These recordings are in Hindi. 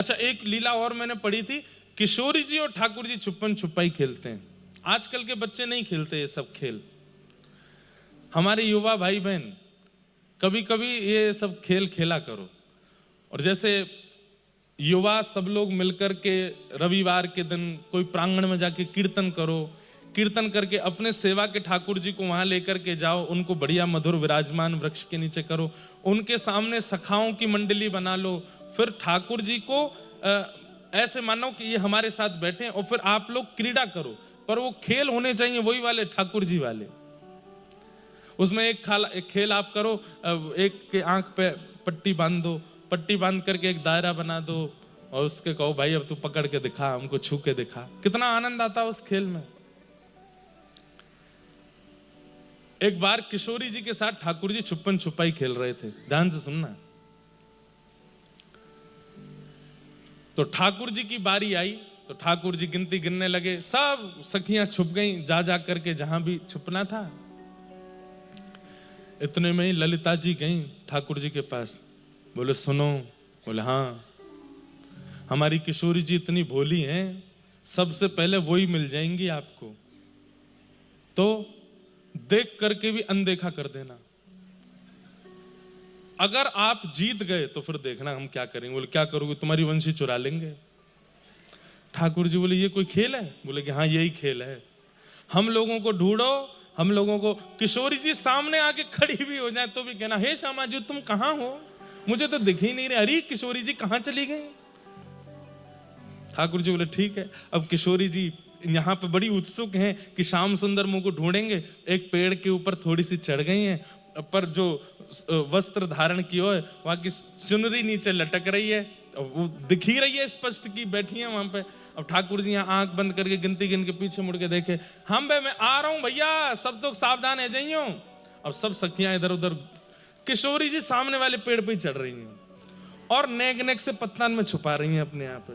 अच्छा, एक लीला और मैंने पढ़ी थी, किशोरी जी और ठाकुर जी छुपन छुपाई खेलते हैं। आजकल के बच्चे नहीं खेलते ये सब खेल। हमारे युवा भाई बहन कभी कभी ये सब खेल खेला करो। और जैसे युवा सब लोग मिलकर के रविवार के दिन कोई प्रांगण में जाके कीर्तन करो, कीर्तन करके अपने सेवा के ठाकुर जी को वहां लेकर के जाओ, उनको बढ़िया मधुर विराजमान वृक्ष के नीचे करो, उनके सामने सखाओं की मंडली बना लो, फिर ठाकुर जी को ऐसे मानो कि ये हमारे साथ बैठे हैं, और फिर आप लोग क्रीड़ा करो। पर वो खेल होने चाहिए वही वाले ठाकुर जी वाले। उसमें एक खेल आप करो, एक के आंख पे पट्टी बांध दो, पट्टी बांध करके एक दायरा बना दो और उसके कहो भाई अब तू पकड़ के दिखा, हमको छू के दिखा। कितना आनंद आता है उस खेल में। एक बार किशोरी जी के साथ ठाकुर जी छुपन छुपाई खेल रहे थे, ध्यान से सुनना। तो ठाकुर जी की बारी आई तो ठाकुर जी गिनती गिनने लगे, सब सखियां छुप गईं जा जा करके जहां भी छुपना था। इतने में ही ललिता जी गईं ठाकुर जी के पास, बोले सुनो। बोले हाँ, हमारी किशोरी जी इतनी भोली हैं, सबसे पहले वही मिल जाएंगी आपको, तो देख करके भी अनदेखा कर देना। अगर आप जीत गए तो फिर देखना हम क्या करेंगे। बोले क्या करोगे? तुम्हारी वंशी चुरा लेंगे। ठाकुर जी बोले ये कोई खेल है? बोले कि हाँ यही खेल है। हम लोगों को ढूंढो, हम लोगों को। किशोरी जी सामने आके खड़ी भी हो जाए तो भी कहना हे श्यामा जी तुम कहां हो, मुझे तो दिख ही नहीं रहे। अरे किशोरी जी कहां चली गई? ठाकुर जी बोले ठीक है। अब किशोरी जी यहाँ पे बड़ी उत्सुक हैं कि श्याम सुंदर मुंह को ढूंढेंगे। एक पेड़ के ऊपर थोड़ी सी चढ़ गई हैं, पर जो वस्त्र धारण की हो वहां की चुनरी नीचे लटक रही है, वो दिख ही रही है स्पष्ट की बैठी है वहां पे। अब ठाकुर जी यहाँ आंख बंद करके गिनती गिन के पीछे मुड़ के देखे, हम बे मैं आ रहा हूं भैया, सब तो सावधान है जाइयो। अब सब सखियां इधर उधर, किशोरी जी सामने वाले पेड़ पे ही चढ़ रही हैं और नेक नेक से पत्तान में छुपा रही हैं अपने आप।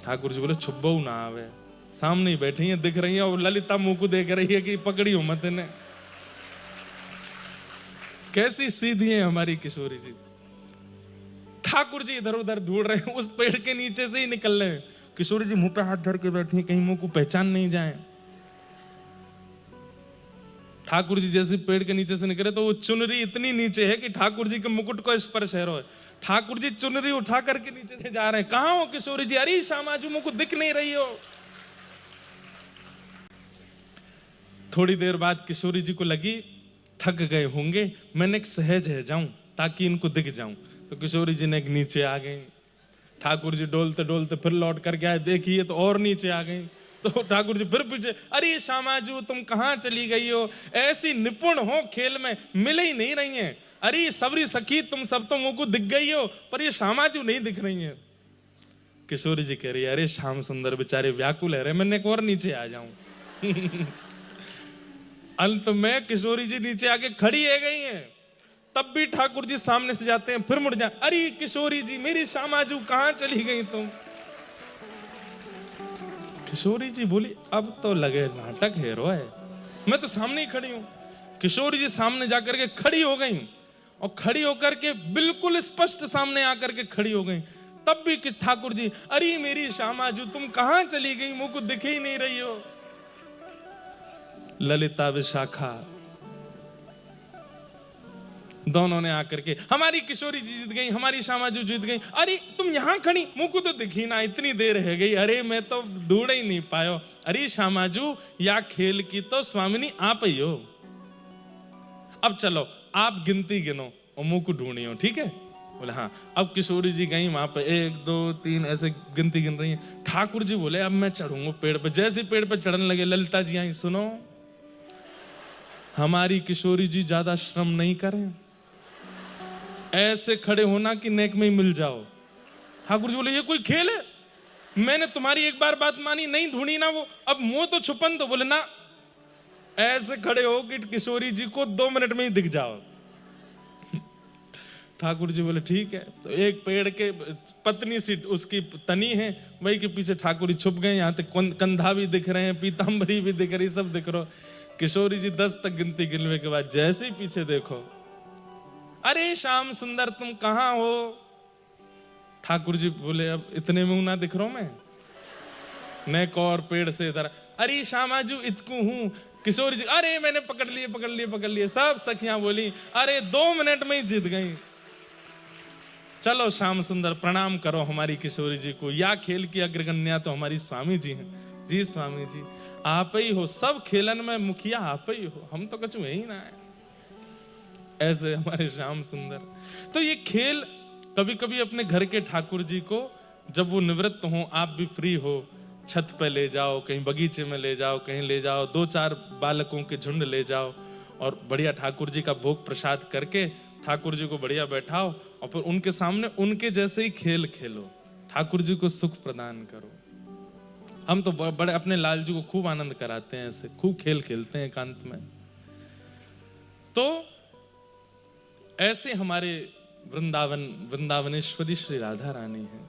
ठाकुर जी बोले छुपो ना आवे, सामने ही बैठी हैं दिख रही हैं, और ललिता मुंह को देख रही है कि पकड़ी हो मत इन्हें। कैसी सीधी है हमारी किशोरी जी। ठाकुर जी इधर उधर ढूंढ रहे हैं, उस पेड़ के नीचे से ही निकल रहे हैं। किशोरी जी मुंह पे हाथ धर के बैठी हैं, कहीं मुंह को पहचान नहीं जाए। ठाकुर जी जैसे पेड़ के नीचे से निकले तो वो चुनरी इतनी नीचे है कि ठाकुर जी के मुकुट को स्पर्श है। ठाकुर जी चुनरी उठा करके नीचे से जा रहे हैं। कहां हो किशोरी जी? अरे श्यामा जी मुझको दिख नहीं रही हो। थोड़ी देर बाद किशोरी जी को लगी थक गए होंगे, मैंने एक सहज है जाऊं ताकि इनको दिख जाऊं। तो किशोरी जी ने एक नीचे आ गई। ठाकुर जी डोलते डोलते फिर लौट करके आए, देखिए तो और नीचे आ गई। तो ठाकुर जी फिर पूछे, अरे श्यामाजू तुम कहां चली गई हो? ऐसी निपुण हो खेल में, मिल ही नहीं रही हैं। अरे सबरी सखी तुम सब तो मुंह को दिख गई हो, पर ये श्यामाजू नहीं दिख रही हैं। किशोरी जी कह रही है, अरे श्याम सुंदर बेचारे व्याकुल है रे, मैंने एक और नीचे आ जाऊं। अंत में किशोरी जी नीचे आके खड़ी है गई हैं। तब भी ठाकुर जी सामने से जाते हैं, फिर मुड़ जाए, अरे किशोरी जी मेरी श्यामाजू कहां चली गई तुम? किशोरी जी बोली अब तो लगे नाटक है रोए, मैं तो सामने ही खड़ी हूं। किशोरी जी सामने जाकर के खड़ी हो गई, और खड़ी होकर के बिल्कुल स्पष्ट सामने आकर के खड़ी हो गई। तब भी ठाकुर जी, अरे मेरी श्यामाजू तुम कहां चली गई, मुझको दिख ही नहीं रही हो। ललिता विशाखा दोनों ने आकर के, हमारी किशोरी जी जीत गई, हमारी श्यामाजू जीत गई। अरे तुम यहां खड़ी, मुंह को तो दिखी ना, इतनी देर है गई। अरे मैं तो ढूंढ ही नहीं पायो। अरे श्यामाजू या खेल की तो स्वामिनी आप ही हो। अब चलो आप गिनती गिनो और मुंह को ढूंढियो, ठीक है? बोले हाँ। अब किशोरी जी गई वहां पे 1 2 3 ऐसे गिनती गिन रही है। ठाकुर जी बोले अब मैं चढ़ूंगा पेड़ पे। जैसे पेड़ पे चढ़ने लगे, ललिता जी आई, सुनो हमारी किशोरी जी ज्यादा श्रम नहीं करें, ऐसे खड़े होना कि नेक में ही मिल जाओ। ठाकुर जी बोले ये कोई खेल है? मैंने तुम्हारी एक बार बात मानी, नहीं ढूंढी ना वो, अब मुंह तो छुपन दो। बोले ना, ऐसे खड़े हो कि किशोरी जी को 2 मिनट में ही दिख जाओ। ठाकुर जी बोले ठीक है। तो एक पेड़ के पतनी सी उसकी तनी है, वही के पीछे ठाकुर जी छुप गए। यहाँ तक कंधा भी दिख रहे हैं, पीताम्बरी भी दिख रही, सब दिख रहा। किशोरी जी 10 तक गिनती गिनने के बाद जैसे ही पीछे देखो, अरे श्याम सुंदर तुम कहां हो? ठाकुर जी बोले अब इतने में ना दिख रहा हूं मैं, नेक और पेड़ से इधर, अरे श्यामाजू इतकू हूं। किशोर जी अरे मैंने पकड़ लिए पकड़ लिए पकड़ लिए। सब सखियां बोली अरे 2 मिनट में ही जीत गई। चलो श्याम सुंदर प्रणाम करो हमारी किशोरी जी को, या खेल की अग्रगण्या तो हमारी स्वामी जी हैं। जी स्वामी जी आप ही हो, सब खेलन में मुखिया आप ही हो, हम तो कछु है ही ना है। ऐसे हमारे श्याम सुंदर। तो ये खेल कभी कभी अपने घर के ठाकुर जी को, जब वो निवृत्त हो, आप भी फ्री हो, छत पे ले जाओ, कहीं बगीचे में ले जाओ, कहीं ले जाओ, 2-4 बालकों के झुंड ले जाओ और बढ़िया ठाकुर जी का भोग प्रसाद करके ठाकुर जी को बढ़िया बैठाओ और फिर उनके सामने उनके जैसे ही खेल खेलो, ठाकुर जी को सुख प्रदान करो। हम तो बड़े अपने लाल जी को खूब आनंद कराते हैं, ऐसे खूब खेल खेलते हैं एकांत में। तो ऐसे हमारे वृंदावनेश्वरी श्री राधा रानी हैं।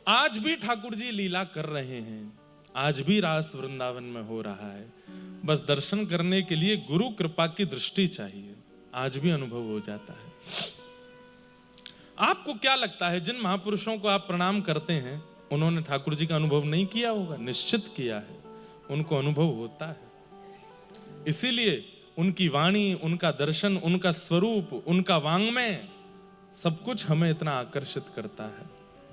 आज भी ठाकुर जी लीला कर रहे हैं, आज भी रास वृंदावन में हो रहा है। बस दर्शन करने के लिए गुरु कृपा की दृष्टि चाहिए, आज भी अनुभव हो जाता है। आपको क्या लगता है, जिन महापुरुषों को आप प्रणाम करते हैं उन्होंने ठाकुर जी का अनुभव नहीं किया होगा? निश्चित किया है, उनको अनुभव होता है। इसीलिए उनकी वाणी, उनका दर्शन, उनका स्वरूप, उनका वांग्मय, सब कुछ हमें इतना आकर्षित करता है,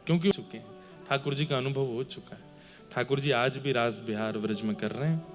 क्योंकि चुके हैं, ठाकुर जी का अनुभव हो चुका है। ठाकुर जी आज भी रास बिहार व्रज में कर रहे हैं।